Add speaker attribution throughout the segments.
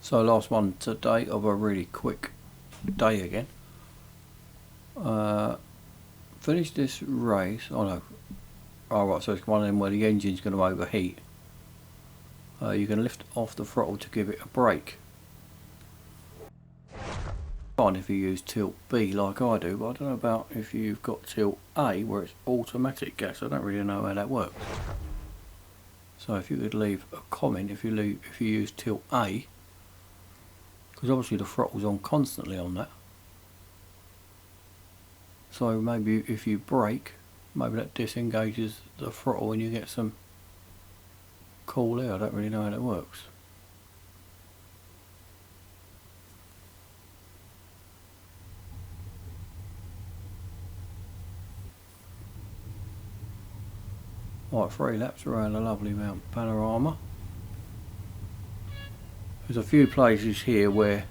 Speaker 1: So last one today of a really quick day again. Finished this race. Oh no. Oh right, so it's one of them where the engine's going to overheat. You can lift off the throttle to give it a brake. Fine if you use tilt B like I do, but I don't know about if you've got tilt A where it's automatic gas. I don't really know how that works. So if you could leave a comment if you use tilt A, because obviously the throttle's on constantly on that. So maybe if you brake, maybe that disengages the throttle and you get some cool air. I don't really know how that works. Right, 3 laps around the lovely Mount Panorama. There's a few places here where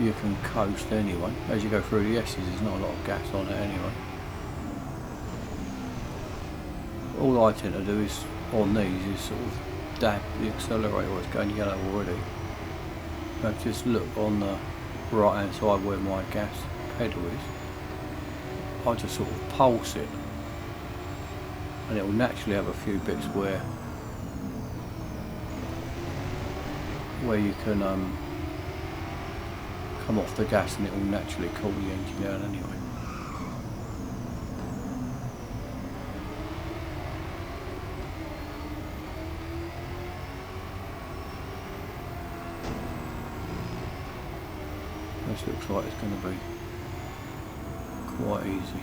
Speaker 1: you can coast anyway. As you go through the S's, there's not a lot of gas on it anyway. All I tend to do is, on these, is sort of dab the accelerator where it's going yellow already. But just look on the right hand side where my gas pedal is. I just sort of pulse it, and it will naturally have a few bits where you can come off the gas and it will naturally cool the engine down anyway. This looks like it's going to be quite easy.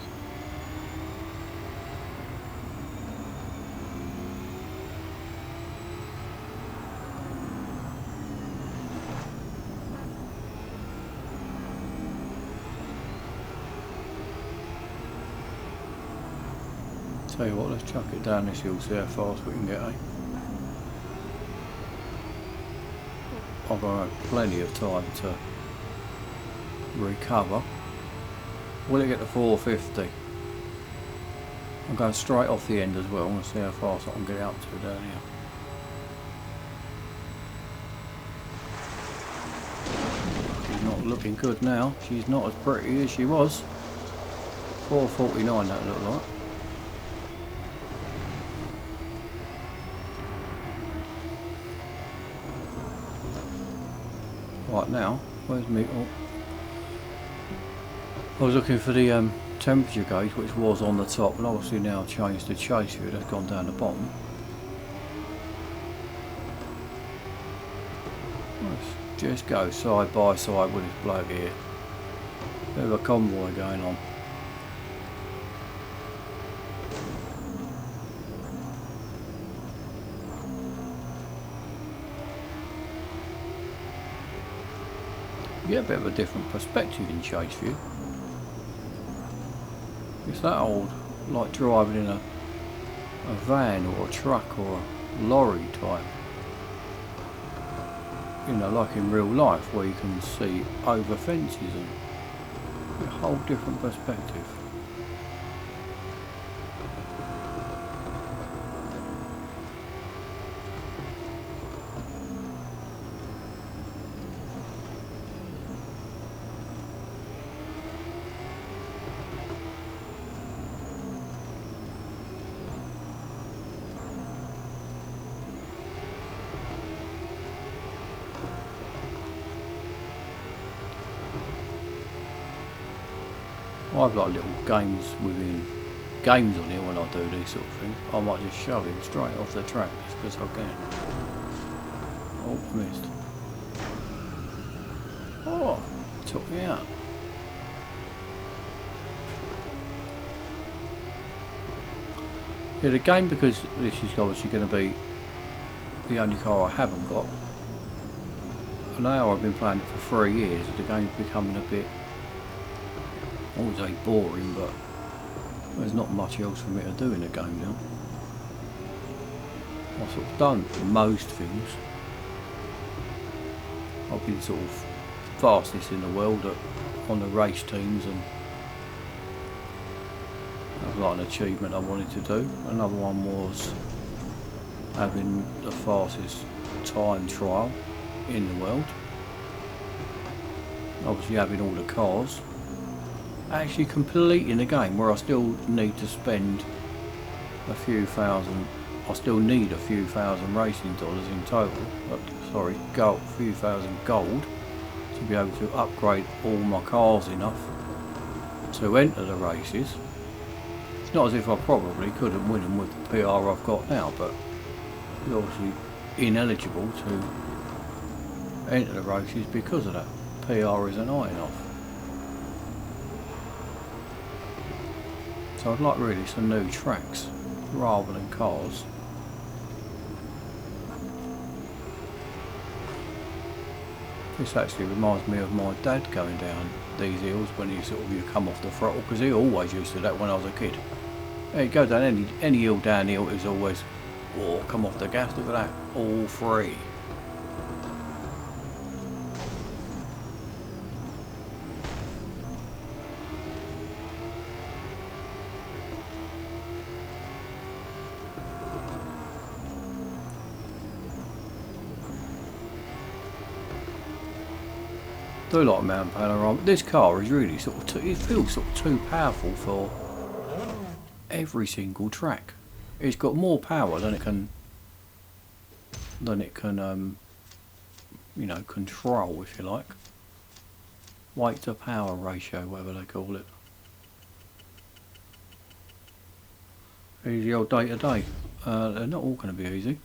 Speaker 1: Tell you what, let's chuck it down this hill, see how fast we can get, eh? I've got to have plenty of time to recover. Will it get to 450? I'm going straight off the end as well. I'm going to see how fast I can get out to down here. She's not looking good now. She's not as pretty as she was. 449 that looked like. Right now, where's me? Oh. I was looking for the temperature gauge, which was on the top, and obviously now changed to chase view. That's gone down the bottom. Let's just go side by side with this bloke here. Bit of a convoy going on. You get a bit of a different perspective in chase view. It's that old, like driving in a van or a truck or a lorry type. You know, like in real life where you can see over fences and a whole different perspective. I've got little games within games on here when I do these sort of things. I might just shove him straight off the track just because I can. Oh, missed. Oh, took me out. Yeah, the game, because this is obviously going to be the only car I haven't got. And now I've been playing it for 3 years, the game's becoming a bit, I wouldn't say boring, but there's not much else for me to do in the game now. I've sort of done most things. I've been sort of fastest in the world on the race teams, and that was like an achievement I wanted to do. Another one was having the fastest time trial in the world. Obviously having all the cars. Actually completing the game where I still need to spend a few thousand. I still need a few thousand racing dollars in total. Sorry, gold, a few thousand gold to be able to upgrade all my cars enough to enter the races. It's not as if I probably couldn't win them with the PR I've got now, but you're obviously ineligible to enter the races because of that. PR isn't high enough. So I'd like really some new tracks rather than cars. This actually reminds me of my dad going down these hills when he sort of you come off the throttle, because he always used to do that when I was a kid. He'd go down any hill downhill, it was always, oh, come off the gas, look at that, all free. I do like mountain panorama. This car is really sort of it feels sort of too powerful for every single track. It's got more power than it can you know, control, if you like. Weight to power ratio, whatever they call it. Easy old day to day. They're not all going to be easy.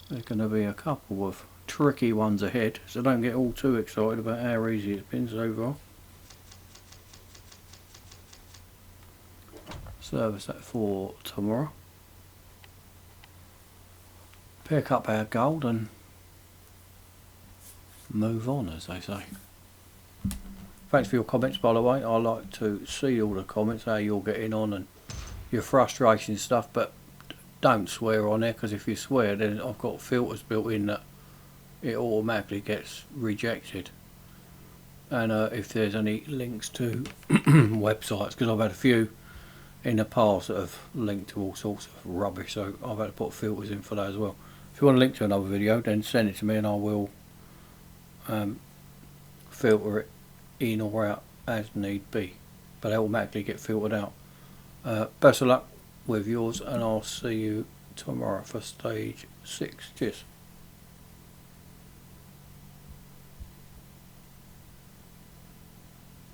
Speaker 1: There's going to be a couple of tricky ones ahead, so don't get all too excited about how easy it's been so far. Service that for tomorrow. Pick up our gold and move on, as they say. Thanks for your comments, by the way. I like to see all the comments, how you're getting on and your frustration and stuff, but don't swear on there, because if you swear then I've got filters built in that it automatically gets rejected. And if there's any links to websites, because I've had a few in the past that have linked to all sorts of rubbish, so I've had to put filters in for that as well. If you want to link to another video, then send it to me and I will filter it in or out as need be, but they automatically get filtered out. Best of luck with yours, and I'll see you tomorrow for stage 6. Cheers.